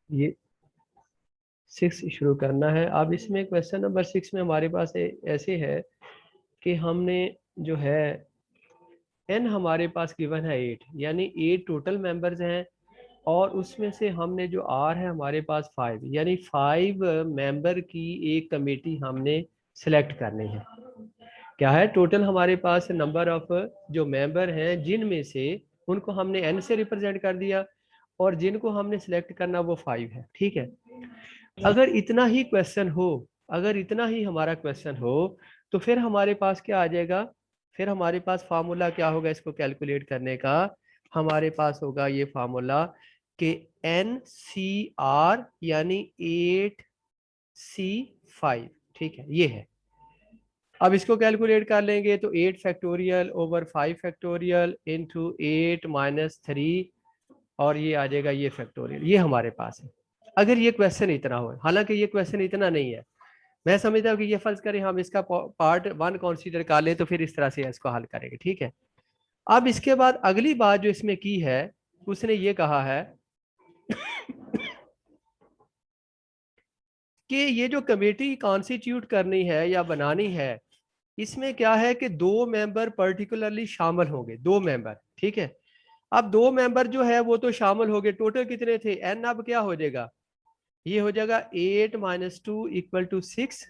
ये 6 शुरू करना है। अब इसमें क्वेश्चन नंबर 6 में हमारे पास ऐसे है कि हमने जो है n हमारे पास गिवन है 8, यानी 8 टोटल मेंबर्स हैं और उसमें से हमने जो r है हमारे पास 5, यानी 5 मेंबर की एक कमेटी हमने सिलेक्ट करनी है। क्या है टोटल हमारे पास नंबर ऑफ जो मेंबर हैं जिनमें से उनको हमने n से रिप्रेजेंट कर दिया और जिनको हमने सिलेक्ट करना वो 5 है। ठीक है, अगर इतना ही क्वेश्चन हो, अगर इतना ही हमारा क्वेश्चन हो तो फिर हमारे पास क्या आ जाएगा, फिर हमारे पास फार्मूला क्या होगा इसको कैलकुलेट करने का, हमारे पास होगा ये फार्मूला कि NCR यानी 8C5। ठीक है, ये है। अब इसको कैलकुलेट कर लेंगे तो 8 factorial over 5 factorial into 8 minus 3 और ये आ जाएगा ये फैक्टोरियल, ये हमारे पास है। अगर ये क्वेश्चन इतना हो, हालांकि ये क्वेश्चन इतना नहीं है, मैं समझता हूँ कि ये फर्ज करें हम इसका पार्ट 1 कंसीडर कर लें तो फिर इस तरह से इसको हल करेंगे। ठीक है, अब इसके बाद अगली बात जो इसमें की है उसने ये कहा है कि ये जो कमेटी कॉन्स्टिट्यूट करनी है या बनानी है इसमें क्या है कि 2 मेंबर पर्टिकुलरली शामिल होंगे, 2 मेंबर। ठीक है, अब 2 मेंबर जो है वो तो शामिल हो गए, टोटल कितने थे n, अब क्या हो जाएगा, ये हो जाएगा 8 माइनस 2 इक्वल टू 6।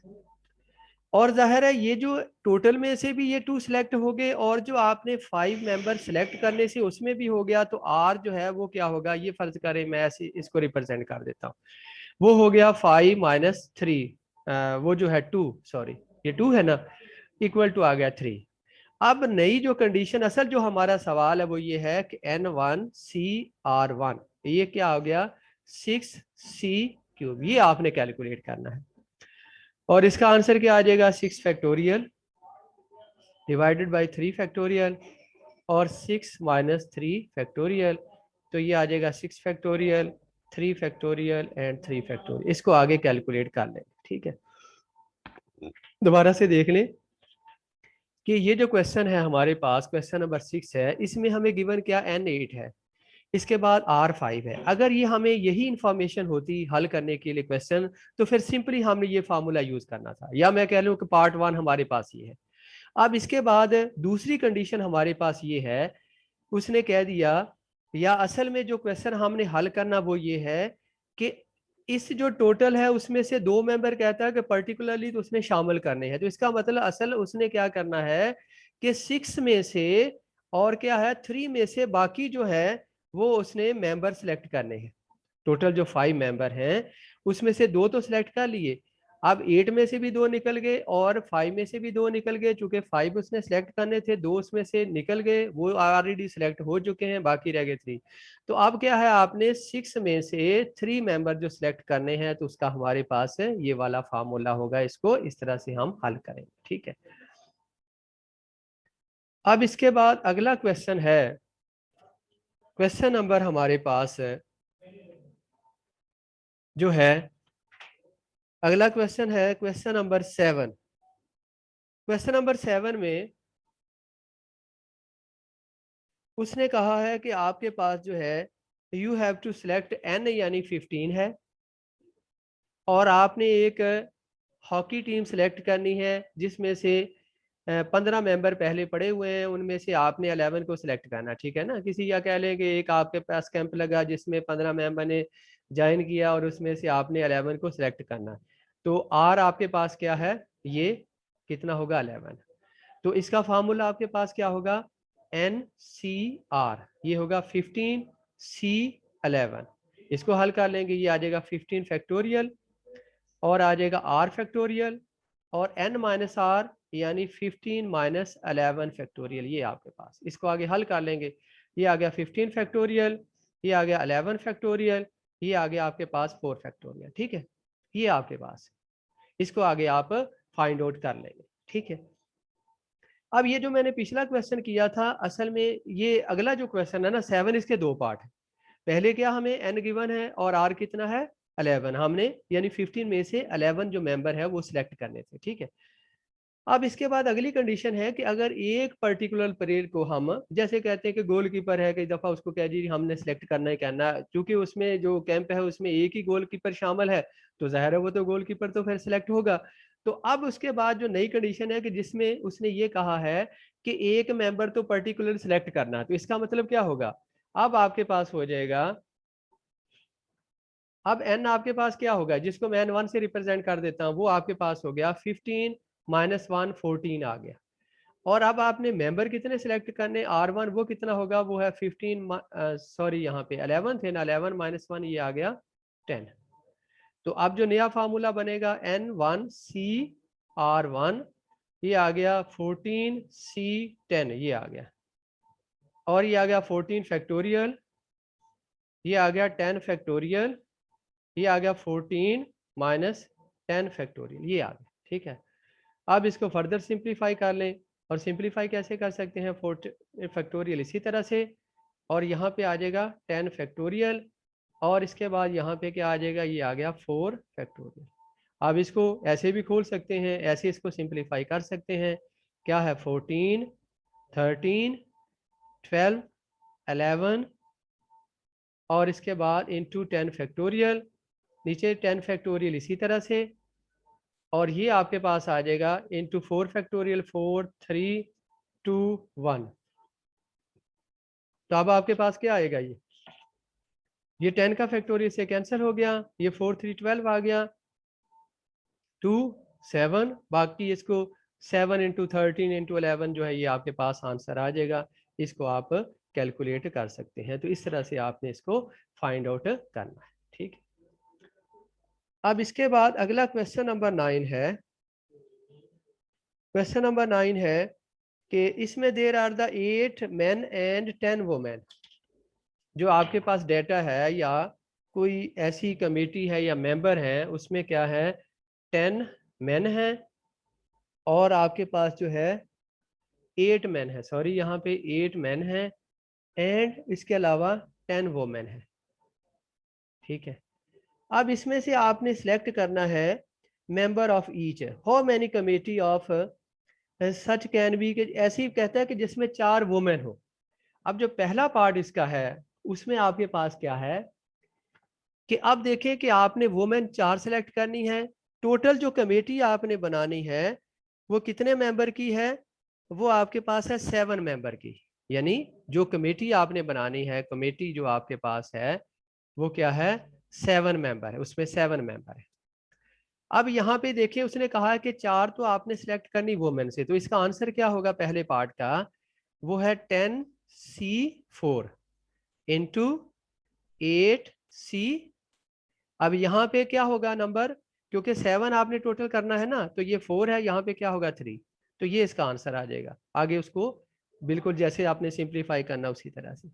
और जाहिर है ये जो टोटल में से भी ये 2 सिलेक्ट हो गए और जो आपने 5 मेंबर सिलेक्ट करने से उसमें भी हो गया, तो r जो है वो क्या होगा, ये फर्ज करें मैं ऐसे इसको रिप्रेजेंट कर देता हूँ, वो हो गया 5 माइनस 3, वो जो है 2, सॉरी ये 2 है ना, इक्वल टू आ गया 3। अब नई जो कंडीशन, असल जो हमारा सवाल है वो ये है कि N1CR1 ये क्या हो गया 6C3, ये आपने कैलकुलेट करना है और इसका आंसर क्या आ जाएगा 6 फैक्टोरियल डिवाइडेड बाई 3 फैक्टोरियल और 6 माइनस 3 फैक्टोरियल, तो ये आ जाएगा 6 फैक्टोरियल 3 फैक्टोरियल एंड 3 फैक्टोरियल। इसको आगे कैलकुलेट कर लें। ठीक है, दोबारा से देख लें कि ये जो क्वेश्चन है हमारे पास, क्वेश्चन नंबर 6 है, इसमें हमें गिवन क्या N8 है, इसके बाद R5 है। अगर ये हमें यही इंफॉर्मेशन होती हल करने के लिए क्वेश्चन तो फिर सिंपली हमने ये फार्मूला यूज करना था, या मैं कह लूँ कि पार्ट 1 हमारे पास ये है। अब इसके बाद दूसरी कंडीशन हमारे पास ये है, उसने कह दिया, या असल में जो क्वेश्चन हमने हल करना वो ये है कि इस जो टोटल है उसमें से 2 मेंबर कहता है कि पर्टिकुलरली तो उसने शामिल करने हैं, तो इसका मतलब असल उसने क्या करना है कि 6 में से और क्या है 3 में से बाकी जो है वो उसने मेंबर सिलेक्ट करने हैं। टोटल जो 5 मेंबर हैं उसमें से 2 तो सिलेक्ट कर लिए, अब 8 में से भी 2 निकल गए और 5 में से भी 2 निकल गए, चूंकि 5 उसने सिलेक्ट करने थे, 2 उसमें से निकल गए, वो ऑलरेडी सिलेक्ट हो चुके हैं, बाकी रह गए 3। तो अब क्या है, आपने 6 में से 3 मेंबर जो सिलेक्ट करने हैं, तो उसका हमारे पास है ये वाला फार्मूला होगा, इसको इस तरह से हम हल करेंगे। ठीक है, अब इसके बाद अगला क्वेश्चन है, क्वेश्चन नंबर हमारे पास जो है, अगला क्वेश्चन है क्वेश्चन नंबर 7। क्वेश्चन नंबर 7 में उसने कहा है कि आपके पास जो है you have to select n यानी 15 है और आपने एक हॉकी टीम सेलेक्ट करनी है जिसमें से 15 मेंबर पहले पड़े हुए हैं, उनमें से आपने 11 को सिलेक्ट करना। ठीक है ना, किसी या कह लें कि एक आपके पास कैंप लगा जिसमें 15 मेंबर ने ज्वाइन किया और उसमें से आपने 11 को सिलेक्ट करना है, तो आर आपके पास क्या है, ये कितना होगा 11। तो इसका फार्मूला आपके पास क्या होगा NCR, ये होगा 15C11। इसको हल कर लेंगे, ये आ जाएगा 15 फैक्टोरियल और आ जाएगा R फैक्टोरियल और n माइनस आर यानी 15 माइनस 11 फैक्टोरियल, ये आपके पास। इसको आगे हल कर लेंगे, ये आ गया 15 फैक्टोरियल, ये आ गया 11 फैक्टोरियल, ये आ गया आपके पास 4 फैक्टोरियल। ठीक है, ये आपके पास, इसको आगे आप फाइंड आउट कर लेंगे। ठीक है, अब ये जो मैंने पिछला क्वेश्चन किया था, असल में ये अगला जो क्वेश्चन है ना 7, इसके 2 पार्ट है। पहले क्या हमें n गिवन है और r कितना है 11, हमने यानी 15 में से 11 जो मेंबर है वो सिलेक्ट करने थे। ठीक है, अब इसके बाद अगली कंडीशन है कि अगर एक पर्टिकुलर प्लेयर को हम जैसे कहते हैं कि गोलकीपर है, कई दफा उसको कह जी हमने सेलेक्ट करना ही करना, क्योंकि उसमें जो कैंप है उसमें एक ही गोलकीपर शामिल है तो जाहिर है वो तो गोलकीपर तो फिर सिलेक्ट होगा। तो अब उसके बाद जो नई कंडीशन है कि जिसमें उसने ये कहा है कि एक मेंबर तो पर्टिकुलर सिलेक्ट करना है, तो इसका मतलब क्या होगा, अब आपके पास हो जाएगा, अब n आपके पास क्या होगा, जिसको मैं n1 से रिप्रेजेंट कर देता हूं, वो आपके पास हो गया 15 माइनस 1 14 आ गया। और अब आपने मेंबर कितने सिलेक्ट करने, R1 वो कितना होगा, वो है 15 सॉरी यहाँ पे 11 थे ना, 11 माइनस 1 ये आ गया 10। तो अब जो नया फार्मूला बनेगा N1CR1 ये आ गया 14C10 ये आ गया, और ये आ गया 14 फैक्टोरियल, ये आ गया 10 फैक्टोरियल, ये आ गया 14 माइनस 10 फैक्टोरियल ये आ गया। ठीक है, अब इसको फर्दर सिंप्लीफाई कर लें, और सिंप्लीफाई कैसे कर सकते हैं, 4 फैक्टोरियल इसी तरह से, और यहाँ पे आ जाएगा 10 फैक्टोरियल, और इसके बाद यहाँ पे क्या आ जाएगा, ये आ गया 4 फैक्टोरियल। अब इसको ऐसे भी खोल सकते हैं, ऐसे इसको सिंप्लीफाई कर सकते हैं, क्या है 14 13 12 11 और इसके बाद इंटू 10 फैक्टोरियल, नीचे 10 फैक्टोरियल इसी तरह से, और ये आपके पास आ जाएगा इंटू 4 फैक्टोरियल 4 3 2 1। तो अब आपके पास क्या आएगा, ये 10 का फैक्टोरियल से कैंसिल हो गया, ये 4 3 12 आ गया, 2 7, बाकी इसको 7 इंटू 13 इंटू 11 जो है ये आपके पास आंसर आ जाएगा, इसको आप कैलकुलेट कर सकते हैं। तो इस तरह से आपने इसको फाइंड आउट करना है। ठीक है, अब इसके बाद अगला क्वेश्चन नंबर 9 है। क्वेश्चन नंबर 9 है कि इसमें there are the 8 men and 10 women. जो आपके पास डेटा है या कोई ऐसी कमेटी है या मेंबर है, उसमें क्या है 10 men है और आपके पास जो है 8 men है, सॉरी यहाँ पे 8 men है एंड इसके अलावा 10 वुमेन है। ठीक है, अब इसमें से आपने सिलेक्ट करना है member of each, how many committee of such can be, ऐसे ही कहता है कि जिसमें 4 वुमेन हो। अब जो पहला पार्ट इसका है उसमें आपके पास क्या है कि अब देखें कि आपने वुमेन 4 सेलेक्ट करनी है, टोटल जो कमेटी आपने बनानी है वो कितने मेंबर की है, वो आपके पास है 7 मेंबर की। यानी जो कमेटी आपने बनानी है, कमेटी जो आपके पास है वो क्या है 7 मेंबर है, उसमें 7 मेंबर है। अब यहाँ पे देखिए उसने कहा है कि 4 तो आपने सिलेक्ट करनी वुमेन से, तो इसका आंसर क्या होगा पहले पार्ट का, वो है 10C4 इंटू 8C। अब यहाँ पे क्या होगा नंबर, क्योंकि 7 आपने टोटल करना है ना, तो ये 4 है, यहाँ पे क्या होगा 3, तो ये इसका आंसर आ जाएगा। आगे उसको बिल्कुल जैसे आपने सिंप्लीफाई करना उसी तरह से।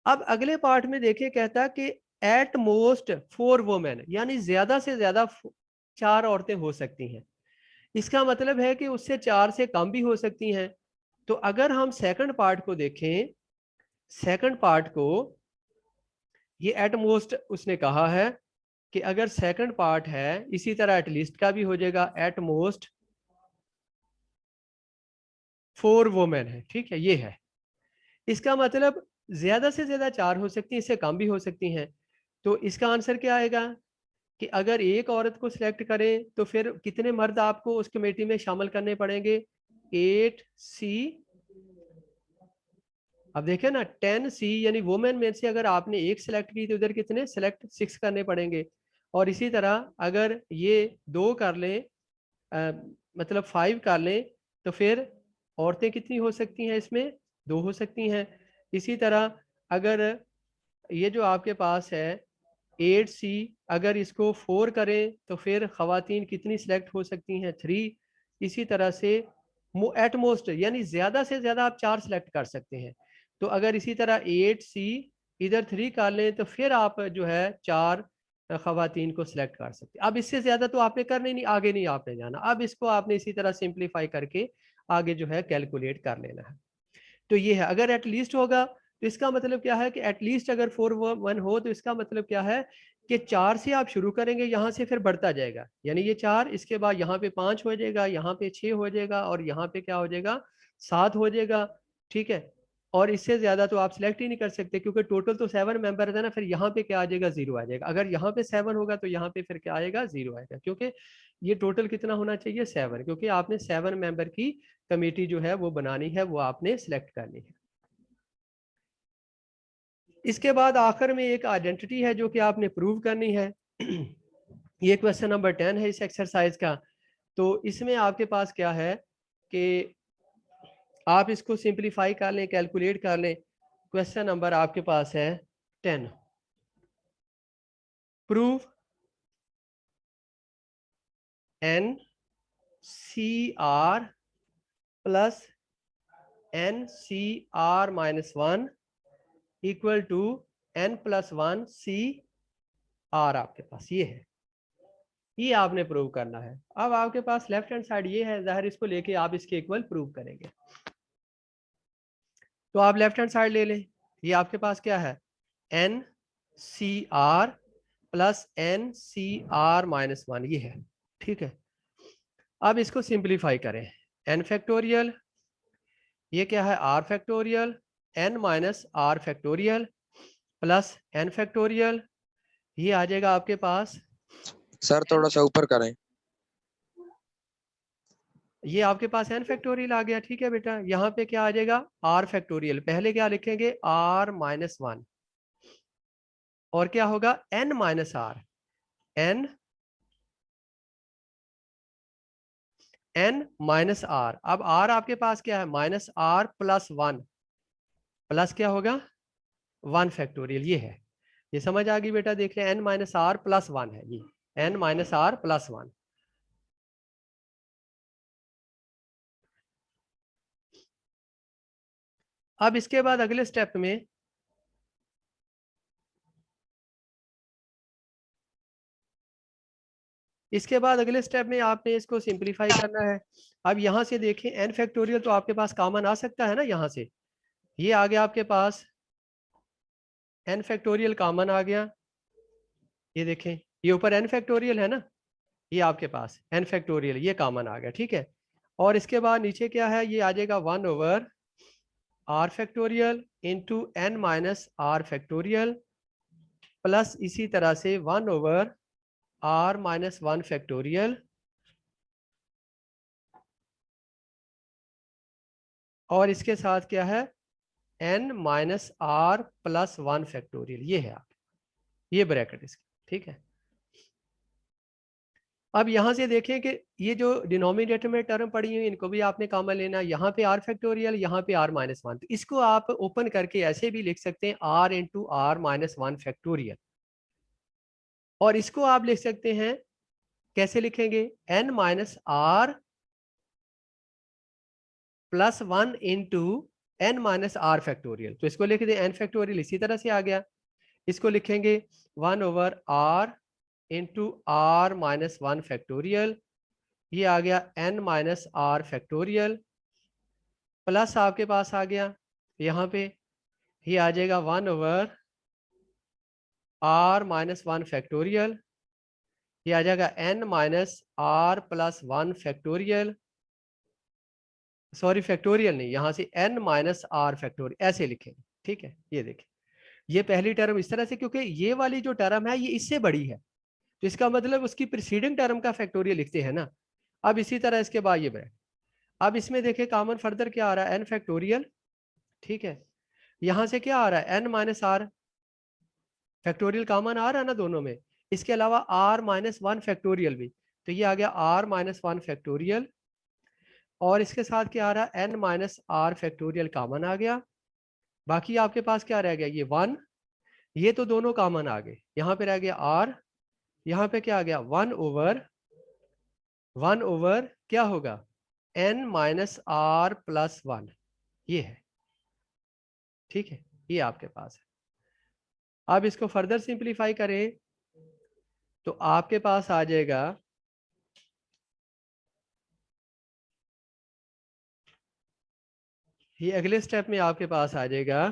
अब अगले पार्ट में देखिए कहता है कि एट मोस्ट 4 वुमेन, यानी ज्यादा से ज्यादा 4 औरतें हो सकती हैं। इसका मतलब है कि उससे 4 से कम भी हो सकती हैं। तो अगर हम सेकंड पार्ट को देखें, सेकंड पार्ट को ये एट मोस्ट उसने कहा है कि अगर सेकंड पार्ट है इसी तरह एटलीस्ट का भी हो जाएगा, एट मोस्ट 4 वुमेन है। ठीक है, ये है, इसका मतलब ज्यादा से ज्यादा 4 हो सकती हैं, इससे कम भी हो सकती हैं। तो इसका आंसर क्या आएगा कि अगर एक औरत को सिलेक्ट करें तो फिर कितने मर्द आपको उस कमेटी में शामिल करने पड़ेंगे, 8C। अब देखें ना 10C यानी वुमेन में से अगर आपने एक सिलेक्ट की तो उधर कितने सिलेक्ट 6 करने पड़ेंगे, और इसी तरह अगर ये 2 कर लें मतलब 5 कर लें तो फिर औरतें कितनी हो सकती हैं, इसमें 2 हो सकती हैं। इसी तरह अगर ये जो आपके पास है 8C अगर इसको 4 करें तो फिर खवातीन कितनी सिलेक्ट हो सकती हैं, 3। इसी तरह से एटमोस्ट यानी ज्यादा से ज्यादा आप 4 सिलेक्ट कर सकते हैं। तो अगर इसी तरह 8C इधर 3 कर लें तो फिर आप जो है 4 खवातीन को सिलेक्ट कर सकते हैं। अब इससे ज्यादा तो आपने करने नहीं, आगे नहीं आपने जाना, अब इसको आपने इसी तरह सिंप्लीफाई करके आगे जो है कैलकुलेट कर लेना है। तो ये है, अगर एटलीस्ट होगा तो इसका मतलब क्या है कि एटलीस्ट अगर 4 1 हो तो इसका मतलब क्या है कि 4 से आप शुरू करेंगे, यहाँ से फिर बढ़ता जाएगा, यानी ये 4, इसके बाद यहाँ पे 5 हो जाएगा, यहाँ पे 6 हो जाएगा और यहाँ पे क्या हो जाएगा 7 हो जाएगा, ठीक है। और इससे ज्यादा तो आप सिलेक्ट ही नहीं कर सकते क्योंकि टोटल तो 7 मेंबर है ना, फिर यहाँ पे क्या आ जाएगा 0 आ जाएगा। अगर यहाँ पे 7 होगा तो यहाँ पे फिर क्या आएगा 0 आएगा, क्योंकि ये टोटल कितना होना चाहिए 7, क्योंकि आपने 7 मेंबर की कमेटी जो है वो बनानी है, वो आपने सिलेक्ट करनी है। इसके बाद आखिर में एक आइडेंटिटी है जो कि आपने प्रूव करनी है। ये क्वेश्चन नंबर 10 है इस एक्सरसाइज का। तो इसमें आपके पास क्या है कि आप इसको सिंप्लीफाई कर लें, कैलकुलेट कर लें। क्वेश्चन नंबर आपके पास है 10, prove n C r plus n C r minus 1 equal to n plus 1 C r आपके पास ये है, ये आपने प्रूव करना है। अब आपके पास लेफ्ट हैंड साइड ये है, जाहिर इसको लेके आप इसके इक्वल प्रूव करेंगे। तो आप लेफ्ट हैंड साइड ले लें, ये आपके पास क्या है n C r plus n C r minus 1 ये है, ठीक है। अब इसको सिंप्लीफाई करें, एन फैक्टोरियल, ये क्या है r factorial, n minus are factorial plus n factorial, ये आ जाएगा आपके पास सर थोड़ा सा ऊपर करें। ये आपके पास एन फैक्टोरियल आ गया, ठीक है बेटा। यहाँ पे क्या आ जाएगा आर फैक्टोरियल, पहले क्या लिखेंगे आर माइनस 1 और क्या होगा n minus r, n minus r. अब आर आपके पास क्या है माइनस आर प्लस 1, प्लस क्या होगा 1 फैक्टोरियल, ये है। ये समझ आ गई बेटा, देख ले एन माइनस आर प्लस 1 है, ये एन माइनस आर प्लस 1। अब इसके बाद अगले स्टेप में अगले स्टेप में आपने इसको सिंप्लीफाई करना है। अब यहां से देखें एन फैक्टोरियल तो आपके पास कॉमन आ सकता है ना, यहां से ये आ गया आपके पास एन फैक्टोरियल कॉमन आ गया, ये देखें ये ऊपर एन फैक्टोरियल है ना, ये आपके पास एन फैक्टोरियल ये कॉमन आ गया, ठीक है। और इसके बाद नीचे क्या है ये आ जाएगा 1 over r factorial into n minus are factorial plus इसी तरह से 1 ओवर आर माइनस 1 फैक्टोरियल और इसके साथ क्या है N minus r plus 1 factorial, ये है आप ये ब्रैकेट इसकी, ठीक है। अब यहां से देखें कि ये जो डिनोमिनेटर में टर्म पड़ी हुई इनको भी आपने कॉमन लेना, यहाँ पे आर फैक्टोरियल यहाँ पे आर माइनस 1, तो इसको आप ओपन करके ऐसे भी लिख सकते हैं r into r minus 1 factorial, और इसको आप लिख सकते हैं कैसे लिखेंगे n minus r plus 1 into n minus are factorial, तो इसको लिख दें एन फैक्टोरियल इसी तरह से आ गया। इसको लिखेंगे 1 over r into r minus 1 factorial, ये आ गया n minus are factorial plus आपके पास आ गया यहाँ पे ये आ जाएगा 1 ओवर आर माइनस 1 फैक्टोरियल, ये आ जाएगा n minus r plus 1 factorial, sorry factorial नहीं, यहाँ से एन माइनस आर फैक्टोरियल ऐसे लिखेंगे, ठीक है। ये देखें ये पहली टर्म इस तरह से, क्योंकि ये वाली जो टर्म है ये इससे बड़ी है तो इसका मतलब उसकी प्रीसीडिंग टर्म का फैक्टोरियल लिखते हैं ना। अब इसी तरह इसके बाद ये ब्रैकेट, अब इसमें देखें कॉमन फर्दर क्या आ रहा है एन फैक्टोरियल, ठीक है। यहां से क्या आ रहा है N minus are factorial common आ रहा है ना दोनों में, इसके अलावा आर माइनस 1 फैक्टोरियल भी, तो ये आ गया आर माइनस 1 फैक्टोरियल और इसके साथ क्या आ रहा है N minus are factorial common आ गया। बाकी आपके पास क्या रह गया ये 1, ये तो दोनों कॉमन आ गए, यहाँ पे रह गया आर, यहाँ पे क्या आ गया 1 ओवर क्या होगा एन माइनस आर प्लस 1, ये है, ठीक है। ये आपके पास है। अब इसको फर्दर सिंप्लीफाई करें तो आपके पास आ जाएगा ये अगले स्टेप में आपके पास आ जाएगा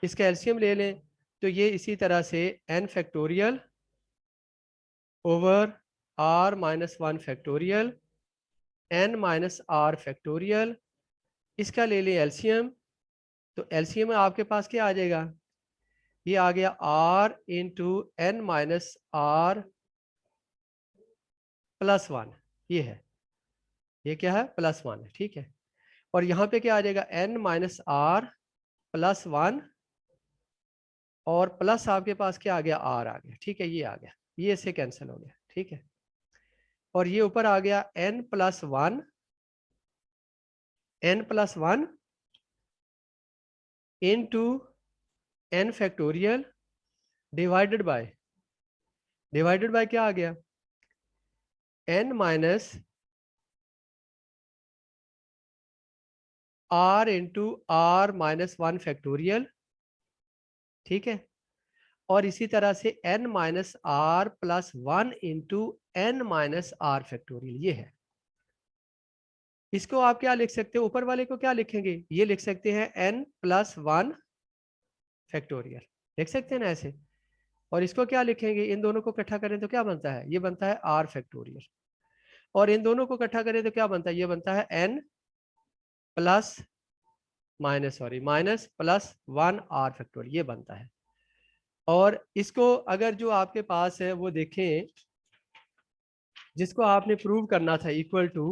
इसका एलसीएम ले लें तो ये इसी तरह से n factorial over r minus 1 factorial n minus r factorial, इसका ले लें एलसीएम तो एलसीएम में आपके पास क्या आ जाएगा, ये आ गया r into n minus r plus 1, ये है, ये क्या है प्लस 1 है, ठीक है। और यहाँ पे क्या आ जाएगा n माइनस आर प्लस 1 और प्लस आपके पास क्या आ गया r आ गया, ठीक है, ये आ गया, ये इससे कैंसिल हो गया, ठीक है। और ये ऊपर आ गया n plus 1 into n factorial divided by क्या आ गया n minus r into r minus 1 factorial, ठीक है। और इसी तरह से n minus r plus 1 into n minus are factorial, ये है। इसको आप क्या लिख सकते हो, ऊपर वाले को क्या लिखेंगे, ये लिख सकते हैं n प्लस 1 फैक्टोरियल, लिख सकते हैं ना ऐसे। और इसको क्या लिखेंगे, इन दोनों को इकट्ठा करें तो क्या बनता है, ये बनता है r फैक्टोरियल। और इन दोनों को इकट्ठा करें तो क्या बनता है, ये बनता है n plus minus plus 1 r factorial, ये बनता है। और इसको अगर जो आपके पास है वो देखें, जिसको आपने प्रूव करना था इक्वल टू,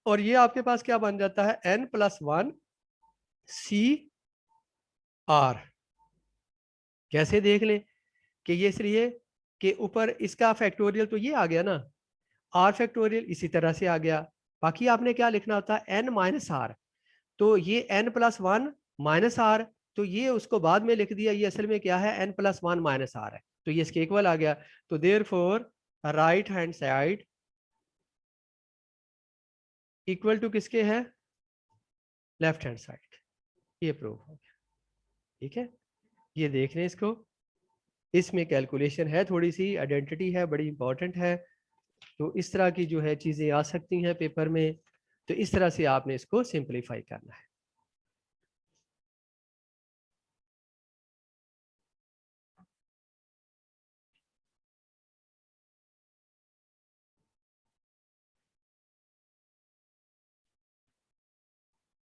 और ये आपके पास क्या बन जाता है n प्लस 1 सी आर। कैसे देख लें कि ये इसलिए कि ऊपर इसका फैक्टोरियल तो ये आ गया ना, आर फैक्टोरियल इसी तरह से आ गया। बाकी आपने क्या लिखना होता है n माइनस आर, तो ये n प्लस 1 माइनस आर, तो ये उसको बाद में लिख दिया, ये असल में क्या है n प्लस 1 माइनस आर है, तो ये इसके इक्वल आ गया। तो therefore right hand side equal to किसके है, लेफ्ट हैंड साइड, ये प्रूव हो गया, ठीक है। ये देख लें इसको, इसमें कैलकुलेशन है, थोड़ी सी आइडेंटिटी है, बड़ी इंपॉर्टेंट है। तो इस तरह की जो है चीज़ें आ सकती हैं पेपर में, तो इस तरह से आपने इसको सिंप्लीफाई करना है।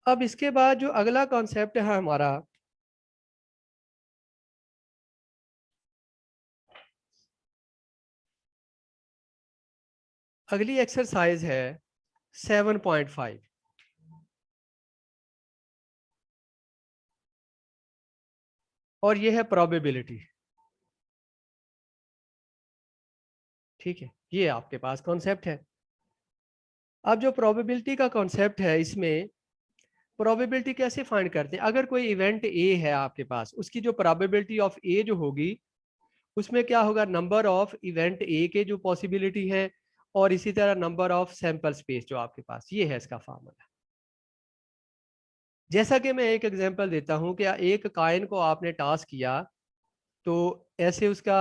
अब इसके बाद जो अगला कॉन्सेप्ट है हमारा, अगली एक्सरसाइज है 7.5। और ये है प्रोबेबिलिटी, ठीक है, ये आपके पास कॉन्सेप्ट है। अब जो प्रोबेबिलिटी का कॉन्सेप्ट है, इसमें प्रोबेबिलिटी कैसे फाइंड करते हैं, अगर कोई इवेंट ए है आपके पास, उसकी जो प्रोबेबिलिटी ऑफ ए जो होगी, उसमें क्या होगा, नंबर ऑफ इवेंट ए के जो पॉसिबिलिटी है, और इसी तरह नंबर ऑफ सैंपल स्पेस जो आपके पास, ये है इसका फार्मूला। जैसा कि मैं एक एग्जांपल देता हूं कि एक कॉइन को आपने टॉस किया, तो ऐसे उसका,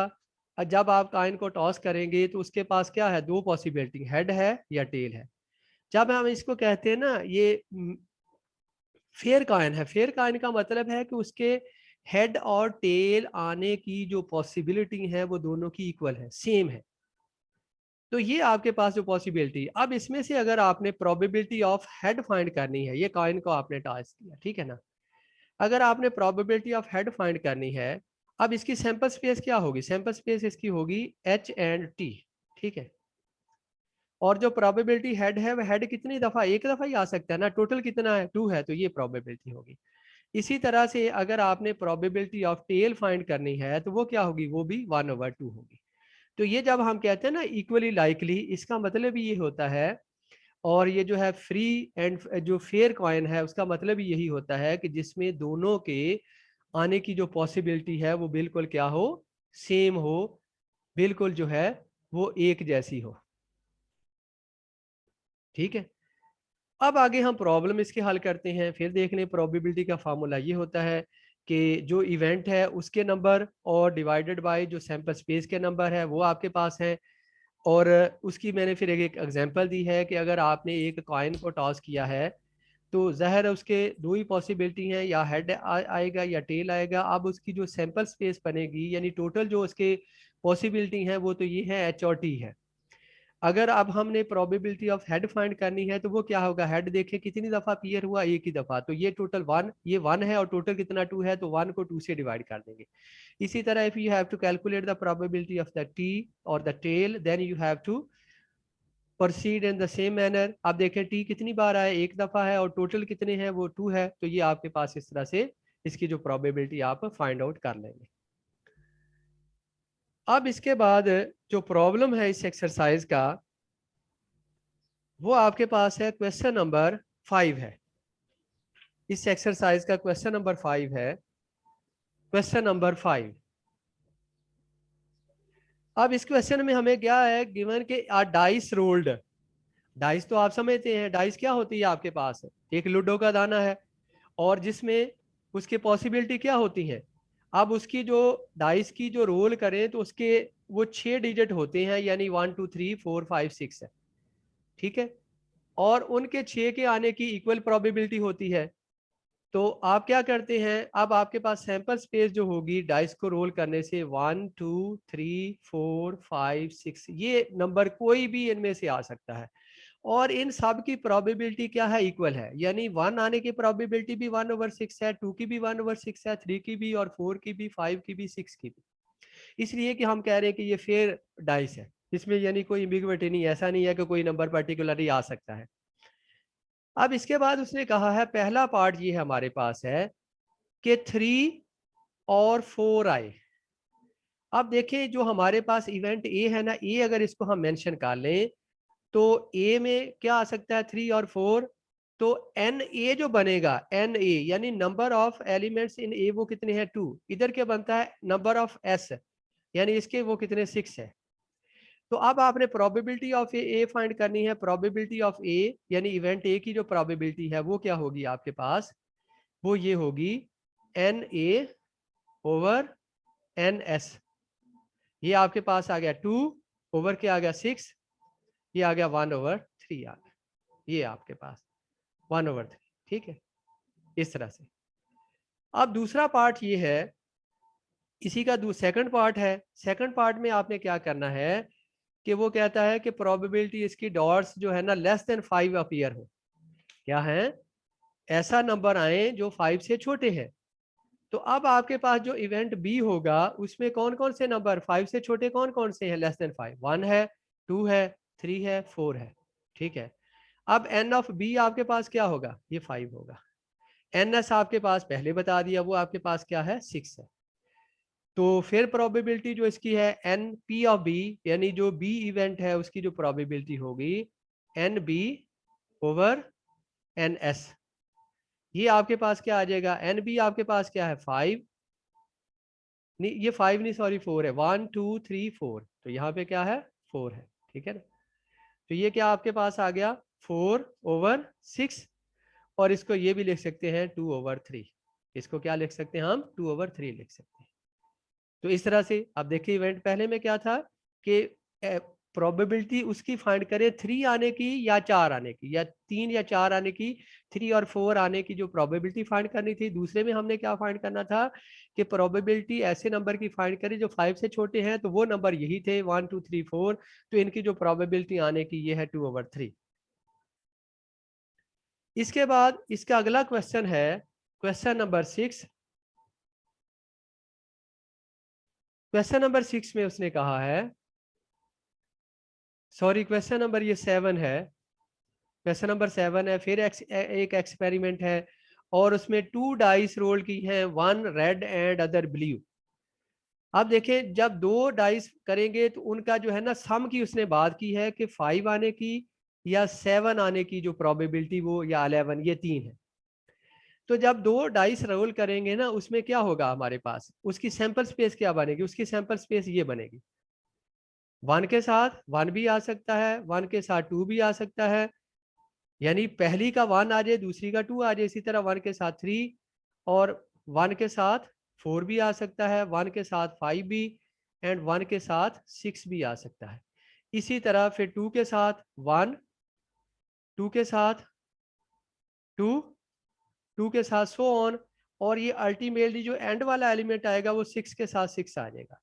जब आप कॉइन को टॉस करेंगे तो उसके पास क्या है, दो पॉसिबिलिटी, हेड है या टेल है। जब हम इसको कहते हैं ना, ये फेयर कॉइन है, फेयर कॉइन का मतलब है कि उसके हेड और टेल आने की जो पॉसिबिलिटी है वो दोनों की इक्वल है, सेम है। तो ये आपके पास जो पॉसिबिलिटी, अब इसमें से अगर आपने प्रोबेबिलिटी ऑफ हेड फाइंड करनी है, ये कॉइन को आपने टॉस किया, ठीक है ना, अगर आपने प्रोबेबिलिटी ऑफ हेड फाइंड करनी है, अब इसकी सैंपल स्पेस क्या होगी, सैंपल स्पेस इसकी होगी एच एंड टी, ठीक है। और जो प्रोबेबिलिटी हेड है, वह हेड कितनी दफा, एक दफा ही आ सकता है ना, टोटल कितना है 2 है, तो ये प्रोबेबिलिटी होगी। इसी तरह से अगर आपने प्रोबेबिलिटी ऑफ टेल फाइंड करनी है, तो वो क्या होगी, वो भी 1/2 होगी। तो ये जब हम कहते हैं ना इक्वली लाइकली, इसका मतलब ये होता है, और ये जो है फ्री एंड जो फेयर कॉइन है, उसका मतलब ही यही होता है कि जिसमें दोनों के आने की जो पॉसिबिलिटी है वो बिल्कुल क्या हो, सेम हो, बिल्कुल जो है वो एक जैसी हो, ठीक है। अब आगे हम प्रॉब्लम इसके हल करते हैं, फिर देख लें। प्रोबेबिलिटी का फार्मूला ये होता है कि जो इवेंट है उसके नंबर और डिवाइडेड बाय जो सैंपल स्पेस के नंबर है वो आपके पास है। और उसकी मैंने फिर एक एग्जांपल दी है कि अगर आपने एक कॉइन को टॉस किया है, तो ज़ाहिर है उसके दो ही पॉसिबिलिटी हैं, या हेड आएगा या टेल आएगा। अब उसकी जो सैंपल स्पेस बनेगी, यानी टोटल जो उसके पॉसिबिलिटी हैं वो तो ये है एच और टी है। अगर अब हमने प्रोबेबिलिटी ऑफ हेड फाइंड करनी है तो वो क्या होगा, हेड देखें कितनी दफा अपीयर हुआ, एक ही दफा, तो ये टोटल वन, ये वन है और टोटल कितना टू है, तो वन को टू से डिवाइड कर देंगे। इसी तरह if you have to calculate the probability of the T और the tail, then you have to proceed in the same manner. आप देखें टी कितनी बार आया, एक दफा है, और टोटल कितने हैं, वो टू है, तो ये आपके पास इस तरह से इसकी जो प्रोबेबिलिटी आप फाइंड आउट कर लेंगे। अब इसके बाद जो प्रॉब्लम है इस एक्सरसाइज का, वो आपके पास है क्वेश्चन नंबर 5 है। इस एक्सरसाइज का क्वेश्चन नंबर 5 है। क्वेश्चन नंबर 5, अब इस क्वेश्चन में हमें क्या है गिवन के डाइस रोल्ड। डाइस तो आप समझते हैं, डाइस क्या होती है, आपके पास एक लूडो का दाना है और जिसमें उसकी पॉसिबिलिटी क्या होती है। अब उसकी जो डाइस की जो रोल करें तो उसके वो 6 डिजिट होते हैं, यानी 1 2 3 4 5 6 है, ठीक है, और उनके 6 के आने की इक्वल प्रोबेबिलिटी होती है। तो आप क्या करते हैं, अब आपके पास सैंपल स्पेस जो होगी डाइस को रोल करने से 1 2 3 4 5 6, ये नंबर कोई भी इनमें से आ सकता है, और इन सब की प्रोबेबिलिटी क्या है, इक्वल है। यानी 1 आने की प्रोबेबिलिटी भी 1/6 है, 2 की भी 1/6 है, 3 की भी, और 4 की भी, 5 की भी, 6 की भी। इसलिए कि हम कह रहे हैं कि ये फेयर डाइस है, इसमें यानी कोई एम्बिग्युइटी नहीं, ऐसा नहीं है कि कोई नंबर पर्टिकुलरली आ सकता है। अब इसके बाद उसने कहा है, पहला पार्ट ये हमारे पास है कि 3 और 4 आए। अब देखिए जो हमारे पास इवेंट ए है ना, ए अगर इसको हम मेंशन कर लें तो ए में क्या आ सकता है, 3 और 4, तो एन ए जो बनेगा, एन ए यानी नंबर ऑफ एलिमेंट्स इन ए वो कितने हैं, 2। इधर क्या बनता है, नंबर ऑफ एस, यानी इसके वो कितने, 6 है। तो अब आपने प्रोबेबिलिटी ऑफ ए फाइंड करनी है। प्रोबेबिलिटी ऑफ ए यानी इवेंट ए की जो प्रोबेबिलिटी है वो क्या होगी आपके पास, वो ये होगी n A over n S. ये आपके पास आ गया 2 ओवर के आ गया 6, ये आ गया 1/3 आ गया, ये आपके पास 1/3, ठीक है, इस तरह से। अब दूसरा पार्ट ये है, इसी का सेकंड पार्ट है। सेकंड पार्ट में आपने क्या करना है कि वो कहता है कि प्रोबेबिलिटी इसकी डॉट्स जो है ना लेस देन 5 अपीयर हो। क्या है, ऐसा नंबर आए जो 5 से छोटे हैं। तो अब आपके पास जो इवेंट बी होगा उसमें कौन कौन से नंबर 5 से छोटे कौन कौन से हैं, लेस देन 5, 1 है, 2 है, 3 है, 4 है, ठीक है। अब एन ऑफ बी आपके पास क्या होगा, ये 5 होगा। एन एस आपके पास पहले बता दिया, वो आपके पास क्या है, 6 है। तो फिर प्रोबेबिलिटी जो इसकी है एन पी ऑफ बी, यानी जो बी इवेंट है उसकी जो प्रोबेबिलिटी होगी n B over n S. ये आपके पास क्या आ जाएगा, एन बी आपके पास क्या है, 5, नहीं ये 5 नहीं सॉरी 4 है, 1 2 3 4, तो यहाँ पे क्या है, 4 है, ठीक है ना। तो ये क्या आपके पास आ गया, 4/6, और इसको ये भी लिख सकते हैं 2/3। इसको क्या लिख सकते हैं हम, 2/3 लिख सकते हैं। तो इस तरह से आप देखिए इवेंट पहले में क्या था कि प्रोबेबिलिटी उसकी फाइंड करें 3 आने की या 4 आने की, या 3 या 4 आने की, 3 और 4 आने की जो प्रोबेबिलिटी फाइंड करनी थी। दूसरे में हमने क्या फाइंड करना था कि प्रोबेबिलिटी ऐसे नंबर की फाइंड करें जो 5 से छोटे हैं, तो वो नंबर यही थे 1 2 3 4, तो इनकी जो प्रोबेबिलिटी आने की ये है 2/3। इसके बाद इसका अगला क्वेश्चन है क्वेश्चन नंबर 6। क्वेश्चन नंबर 6 में उसने कहा है, सॉरी क्वेश्चन नंबर ये 7 है, क्वेश्चन नंबर 7 है। फिर एक एक्सपेरिमेंट है और उसमें 2 डाइस रोल की हैं, 1 रेड एंड अदर ब्लू। अब देखें जब 2 डाइस करेंगे तो उनका जो है ना सम की उसने बात की है कि 5 आने की या 7 आने की जो प्रोबेबिलिटी वो, या 11, ये 3 है। तो जब 2 डाइस रोल करेंगे ना उसमें क्या होगा हमारे पास, उसकी सैंपल स्पेस क्या बनेगी, उसकी सैंपल स्पेस ये बनेगी, 1 के साथ 1 भी आ सकता है, 1 के साथ 2 भी आ सकता है, यानी पहली का 1 आ जाए, दूसरी का 2 आ जाए। इसी तरह 1 के साथ 3, और 1 के साथ 4 भी आ सकता है, 1 के साथ 5 भी, एंड 1 के साथ 6 भी आ सकता है। इसी तरह फिर 2 के साथ 1, 2 के साथ 2 के साथ सो ऑन, और ये अल्टीमेटली जो एंड वाला एलिमेंट आएगा वो 6 के साथ 6 आ जाएगा।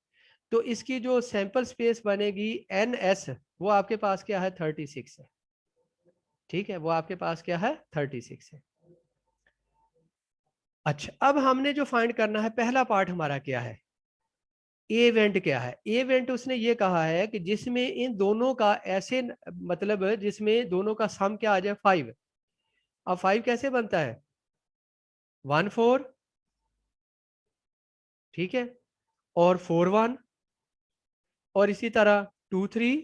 तो इसकी जो सैंपल स्पेस बनेगी NS, वो आपके पास क्या है 36 है। ठीक है, वो आपके पास क्या है 36 है। अच्छा, अब हमने जो फाइंड करना है, पहला पार्ट हमारा क्या है, इवेंट क्या है। इवेंट उसने ये कहा है कि जिसमें इन दोनों का ऐसे मतलब जिसमें दोनों का सम क्या आ जाए 5। अब 5 कैसे बनता है 1 4, ठीक है, और 4 1, और इसी तरह 2 3,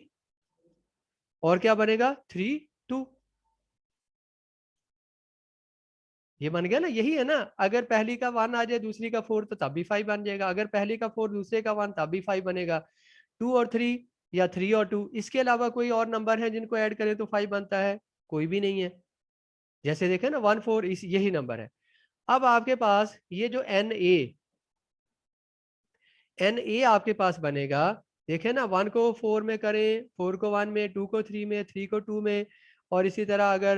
और क्या बनेगा 3 2। ये बन गया ना, यही है ना। अगर पहली का 1 आ जाए दूसरी का 4 तो तब भी 5 बन जाएगा, अगर पहली का 4 दूसरे का 1 तब भी 5 बनेगा। 2 और 3 या 3 और 2, इसके अलावा कोई और नंबर है जिनको ऐड करें तो 5 बनता है, कोई भी नहीं है। जैसे देखें ना 1 4 इस यही नंबर है। अब आपके पास ये जो NA आपके पास बनेगा, देखें ना 1 को 4 में करें, 4 को 1 में, 2 को 3 में, 3 को 2 में, और इसी तरह अगर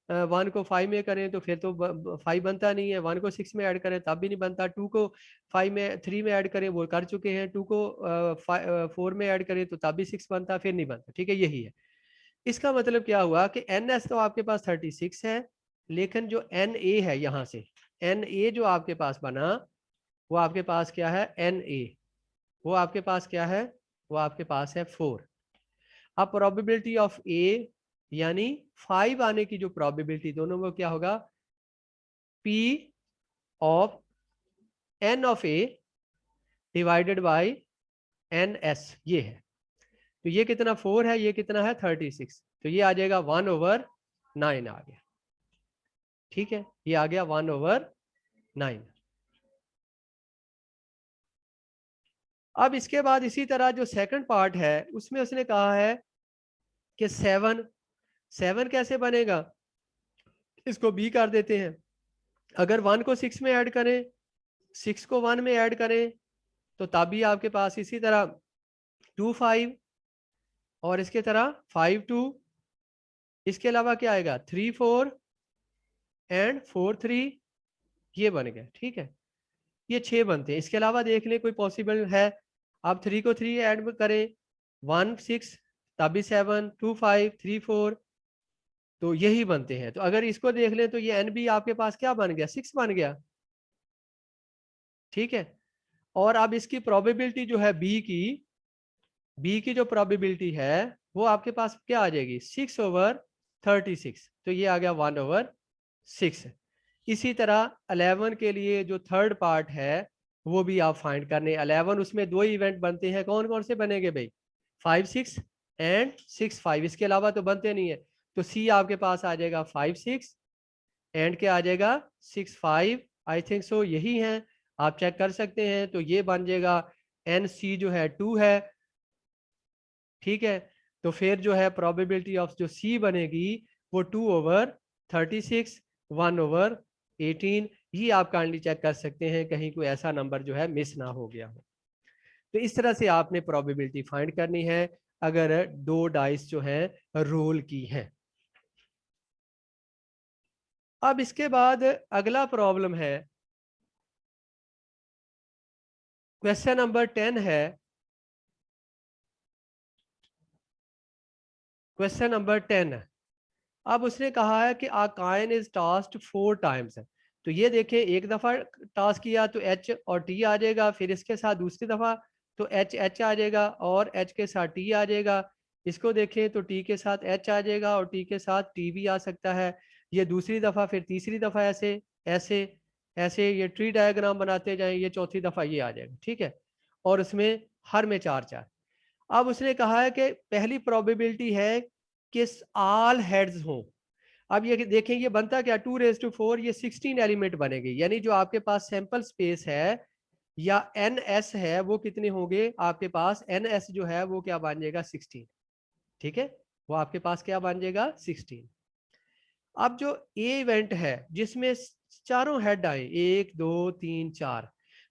1 को 5 में करें तो फिर तो 5 बनता नहीं है। 1 को 6 में ऐड करें तब भी नहीं बनता। 2 को 5 में 3 में ऐड करें, वो कर चुके हैं। 2 को 4 में ऐड करें तो तब भी 6 बनता, फिर नहीं बनता। ठीक है, यही है। इसका मतलब क्या हुआ कि NS तो आपके पास 36 है, लेकिन जो NA है, यहाँ से NA जो आपके पास बना, वो आपके पास क्या है NA, वो आपके पास क्या है, वो आपके पास है 4। अब प्रोबेबिलिटी ऑफ A यानी 5 आने की जो प्रोबेबिलिटी, दोनों में क्या होगा P of N of A divided by NS, ये है। तो ये कितना 4 है, ये कितना है 36, तो ये आ जाएगा 1/9 आ गया। ठीक है, ये आ गया 1/9। अब इसके बाद इसी तरह जो सेकंड पार्ट है उसमें उसने कहा है कि 7 कैसे बनेगा, इसको B कर देते हैं। अगर 1 को 6 में ऐड करें, 6 को 1 में ऐड करें तो तब भी आपके पास इसी तरह 2 5, और इसके तरह 5 2, इसके अलावा क्या आएगा 3 4 एंड 4 3, ये बन गए। ठीक है, ये 6 बनते हैं। इसके अलावा देख लें कोई पॉसिबल है, आप 3 को 3 ऐड करें, 1 6 तब भी 7 2 5 3 4, तो यही बनते हैं। तो अगर इसको देख लें तो ये NB आपके पास क्या बन गया 6 बन गया। ठीक है, और अब इसकी प्रोबेबिलिटी जो है B की जो प्रोबेबिलिटी है वो आपके पास क्या आ जाएगी 6/36, तो ये आ गया 1/6। इसी तरह 11 के लिए जो थर्ड पार्ट है वो भी आप फाइंड करने। 11 उसमें 2 इवेंट बनते हैं, कौन कौन से बनेंगे भाई 5 6 एंड 6 5, इसके अलावा तो बनते नहीं है। तो C आपके पास आ जाएगा 5 6 एंड क्या आ जाएगा 6 5, आई थिंक सो यही है, आप चेक कर सकते हैं। तो ये बन जाएगा NC जो है 2 है। ठीक है, तो फिर जो है प्रोबेबिलिटी ऑफ जो C बनेगी वो 2/36 1/18। ये आप काइंडली चेक कर सकते हैं कहीं कोई ऐसा नंबर जो है मिस ना हो गया हो। तो इस तरह से आपने प्रोबेबिलिटी फाइंड करनी है अगर 2 डाइस जो है रोल की है। अब इसके बाद अगला प्रॉब्लम है, क्वेश्चन नंबर 10 है। क्वेश्चन नंबर 10, अब उसने कहा है कि आ कॉइन इज टास्क्ड 4 टाइम्स। तो ये देखें, एक दफा टास्क किया तो H और T आ जाएगा, फिर इसके साथ दूसरी दफा तो H आ जाएगा और H के साथ T आ जाएगा। इसको देखें तो T के साथ H आ जाएगा और T के साथ T भी आ सकता है। ये दूसरी दफा, फिर तीसरी दफा, ऐसे ऐसे ऐसे ये ट्री डायग्राम बनाते जाएं, ये चौथी दफा ये आ जाएगा। ठीक है, और उसमें हर में 4 4। अब उसने कहा है कि पहली प्रोबेबिलिटी है कि ऑल हेड्स हों। अब ये देखें, ये बनता क्या 2⁴, ये 16 एलिमेंट बनेंगे, यानी जो आपके पास सैंपल स्पेस है या NS है वो कितने होंगे आपके पास, NS जो है वो क्या बन जाएगा 16। ठीक है, वो आपके पास क्या बन जाएगा 16। अब जो ए इवेंट है जिसमें चारों हेड आए 1 2 3 4,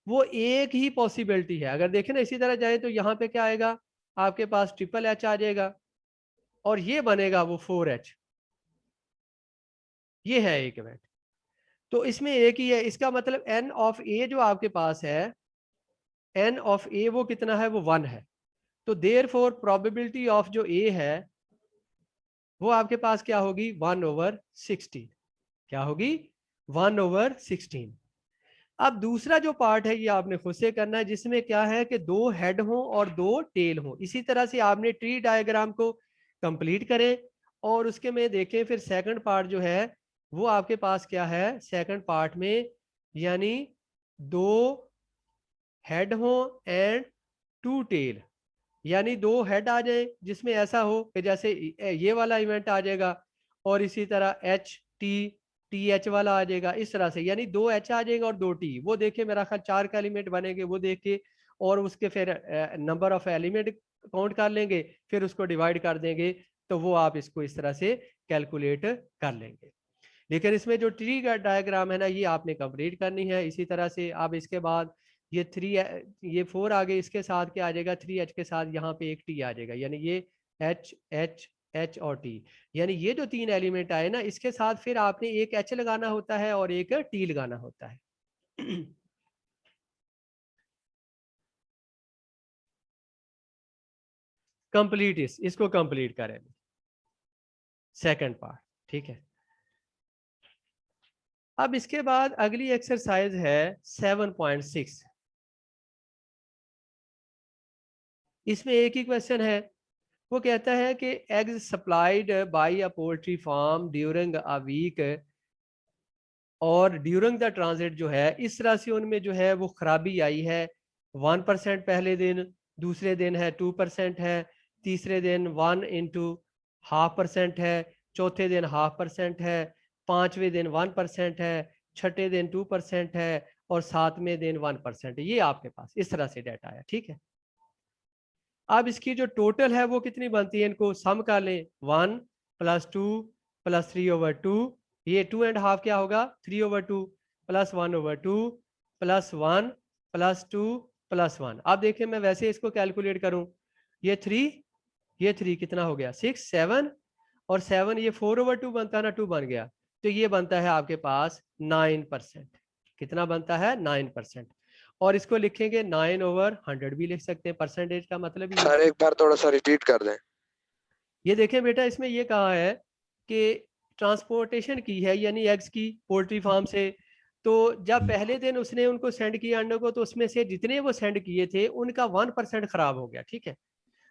वो एक ही पॉसिबिलिटी है। अगर देखें ना इसी तरह जाए तो यहाँ पे क्या आएगा आपके पास ट्रिपल H आ जाएगा और ये बनेगा वो 4H। ये है एक इवेंट। तो इसमें एक ही है, इसका मतलब एन ऑफ ए जो आपके पास है, एन ऑफ ए वो कितना है, वो 1 है। तो देयर फॉर प्रोबेबिलिटी ऑफ जो ए है वो आपके पास क्या होगी, 1/16। क्या होगी, 1/16। अब दूसरा जो पार्ट है ये आपने खुद से करना है, जिसमें क्या है कि 2 हेड हो और 2 टेल हो। इसी तरह से आपने ट्री डायग्राम को कंप्लीट करें और उसके में देखें फिर सेकंड पार्ट जो है वो आपके पास क्या है, सेकंड पार्ट में यानी 2 हेड हो एंड 2 टेल, यानी 2 हेड आ जाए जिसमें ऐसा हो कि जैसे ये वाला इवेंट आ जाएगा और इसी तरह HT वाला आ जाएगा, इस तरह से यानी 2 H आ जाएगा और 2 T। वो देखे मेरा ख्याल 4 का एलिमेंट बनेंगे, वो देख के और उसके फिर नंबर ऑफ एलिमेंट काउंट कर लेंगे, फिर उसको डिवाइड कर देंगे, तो वो आप इसको इस तरह से कैलकुलेट कर लेंगे। लेकिन इसमें जो ट्री का डायग्राम है ना ये आपने कंप्लीट करनी है। इसी तरह से अब इसके बाद ये 4 आगे इसके साथ क्या आ जाएगा, 3H के साथ यहाँ पे एक T आ जाएगा, यानी ये H और T, यानी ये जो 3 एलिमेंट आए ना इसके साथ फिर आपने एक H लगाना होता है और एक T लगाना होता है। कंप्लीट इसको कंप्लीट करें सेकंड पार्ट, ठीक है। अब इसके बाद अगली एक्सरसाइज है 7.6। इसमें एक ही क्वेश्चन है, वो कहता है कि eggs supplied by a poultry farm during a week और ड्यूरिंग द ट्रांजिट जो है इस तरह से उनमें जो है वो खराबी आई है। 1% पहले दिन, दूसरे दिन है 2% है, तीसरे दिन 1/2% है, चौथे दिन 0.5% है, पांचवें दिन 1% है, छठे दिन 2% है और सातवें दिन 1% है। ये आपके पास इस तरह से डाटा है, ठीक है। अब इसकी जो टोटल है वो कितनी बनती है, इनको सम कर लें, 1 + 2 + 3/2, ये 2.5 क्या होगा, 3/2 + 1/2 + 1 + 2 + 1। अब देखिए मैं वैसे इसको कैलकुलेट करूं, ये 3, ये 3 कितना हो गया, 6, 7 और 7 ये 4/2 बनता है ना, 2 बन गया, तो ये बनता है आपके पास 9%। कितना बनता है, 9%। और इसको लिखेंगे 9/100 भी लिख सकते हैं, परसेंटेज का मतलब ही सर एक बार थोड़ा सा रिपीट कर दें। ये देखें बेटा, इसमें ये कहा है कि ट्रांसपोर्टेशन की है यानी एग्स की पोल्ट्री फार्म से, तो जब पहले दिन उसने उनको सेंड किया अंडों को तो उसमें से जितने वो सेंड किए थे उनका 1% खराब हो गया, ठीक है।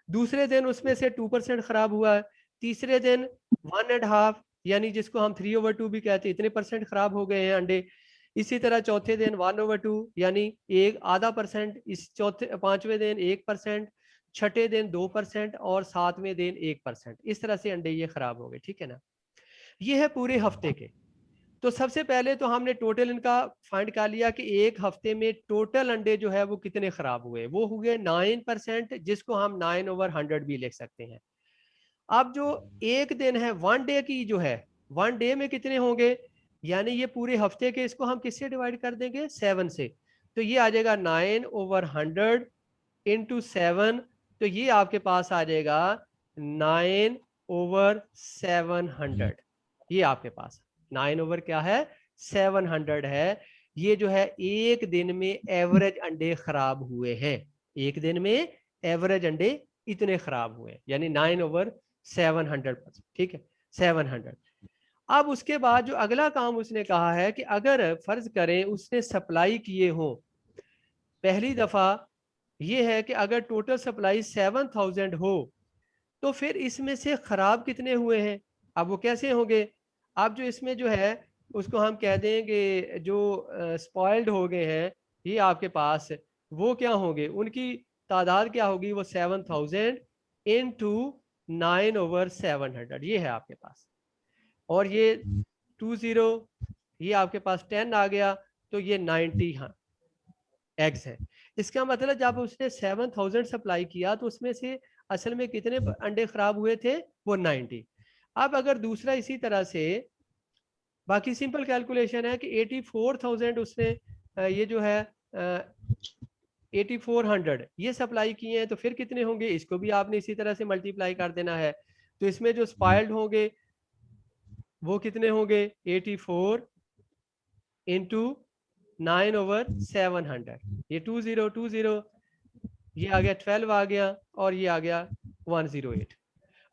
दूसरे दिन उसमें से 2% खराब हुआ है, तीसरे दिन 1.5 यानी जिसको हम 3/2 भी कहते हैं, इतने परसेंट खराब हो गए हैं अंडे। इसी तरह चौथे दिन 1/2 यानी एक आधा परसेंट, इस पांचवें दिन 1%, छठे दिन 2% और सातवें दिन 1%। इस तरह से अंडे ये खराब हो गए, ठीक है ना। ये है पूरे हफ्ते के। तो सबसे पहले तो हमने टोटल इनका फाइंड कर लिया कि एक हफ्ते में टोटल अंडे जो है वो कितने खराब हुए, वो हुए 9%, जिसको हम 9/100 भी लिख सकते हैं। अब जो एक दिन है, 1 डे की जो है, 1 डे में कितने होंगे, यानी ये पूरे हफ्ते के, इसको हम किससे डिवाइड कर देंगे, 7 से। तो ये आ जाएगा 9/100 × 7, तो ये आपके पास आ जाएगा 9/700। ये आपके पास 9 क्या है, 700 है। ये जो है एक दिन में एवरेज अंडे खराब हुए हैं, एक दिन में एवरेज अंडे इतने खराब हुए, यानी 9/700, ठीक है, 700। अब उसके बाद जो अगला काम उसने कहा है कि अगर फर्ज करें उसने सप्लाई किए हो, पहली दफा ये है कि अगर टोटल सप्लाई 7000 हो तो फिर इसमें से खराब कितने हुए हैं। अब वो कैसे होंगे, अब जो इसमें जो है उसको हम कह देंगे जो स्पॉइल्ड हो गए हैं ये आपके पास, वो क्या होंगे, उनकी तादाद क्या होगी, वो 7000 × 9/700, ये है आपके पास। और ये 20, ये आपके पास 10 आ गया, तो ये 90 एग्स है। इसका मतलब जब उसने 7000 सप्लाई किया तो उसमें से असल में कितने अंडे खराब हुए थे, वो 90। अब अगर दूसरा इसी तरह से, बाकी सिंपल कैलकुलेशन है कि 84,000 उसने ये जो है 8400 ये सप्लाई किए हैं, तो फिर कितने होंगे, इसको भी आपने इसी तरह से मल्टीप्लाई कर देना है। तो इसमें जो स्पाइल्ड होंगे वो कितने होंगे 84 इंटू 9/700, ये 2020, ये आ गया 12 आ गया, और ये आ गया 108।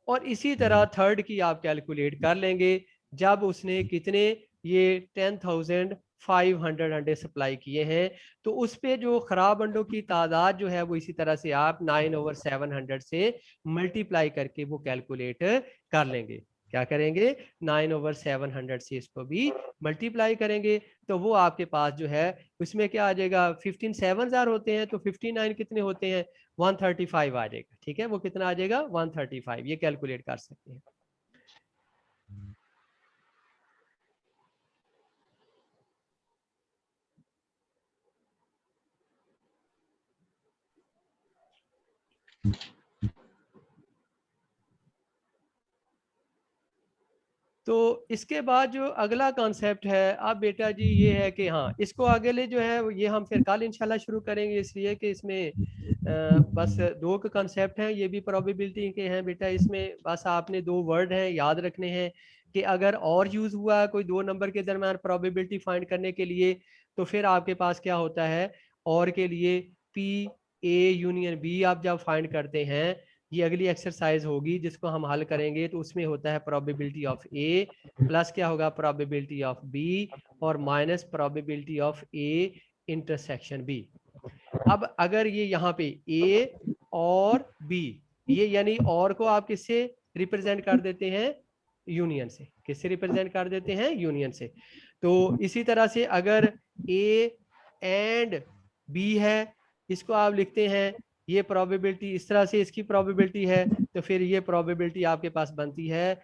और इसी तरह थर्ड की आप कैलकुलेट कर लेंगे जब उसने कितने ये 10,500 अंडे सप्लाई किए हैं, तो उस पे जो खराब अंडों की तादाद जो है वो इसी तरह से आप 9/700 से मल्टीप्लाई करके वो कैलकुलेट कर लेंगे। क्या करेंगे 9/700 से इसको भी मल्टीप्लाई करेंगे, तो वो आपके पास जो है उसमें क्या आ जाएगा 15 7,000 होते हैं, तो 59 कितने होते हैं 135 आ जाएगा। ठीक है, वो कितना आ जाएगा 135, ये कैलकुलेट कर सकते हैं। तो इसके बाद जो अगला कॉन्सेप्ट है अब बेटा जी ये है कि हाँ इसको आगे ले जो है ये हम फिर कल इंशाल्लाह शुरू करेंगे, इसलिए कि इसमें बस दो के कॉन्सेप्ट हैं, ये भी प्रोबेबिलिटी के हैं बेटा। इसमें बस आपने दो वर्ड हैं याद रखने हैं कि अगर और यूज हुआ कोई दो नंबर के दरम्यान प्रोबेबिलिटी फाइंड करने के लिए, तो फिर आपके पास क्या होता है और के लिए पी ए यूनियन बी आप जब फाइंड करते हैं, ये अगली एक्सरसाइज होगी जिसको हम हल करेंगे, तो उसमें होता है प्रोबेबिलिटी ऑफ ए प्लस क्या होगा प्रोबेबिलिटी ऑफ बी और minus probability of A intersection B. अब अगर ये यहाँ पे ए और बी, ये यानी और को आप किससे रिप्रेजेंट कर देते हैं यूनियन से, किससे रिप्रेजेंट कर देते हैं यूनियन से। तो इसी तरह से अगर ए एंड बी है, इसको आप लिखते हैं ये प्रोबेबिलिटी इस तरह से इसकी प्रोबेबिलिटी है, तो फिर ये प्रोबेबिलिटी आपके पास बनती है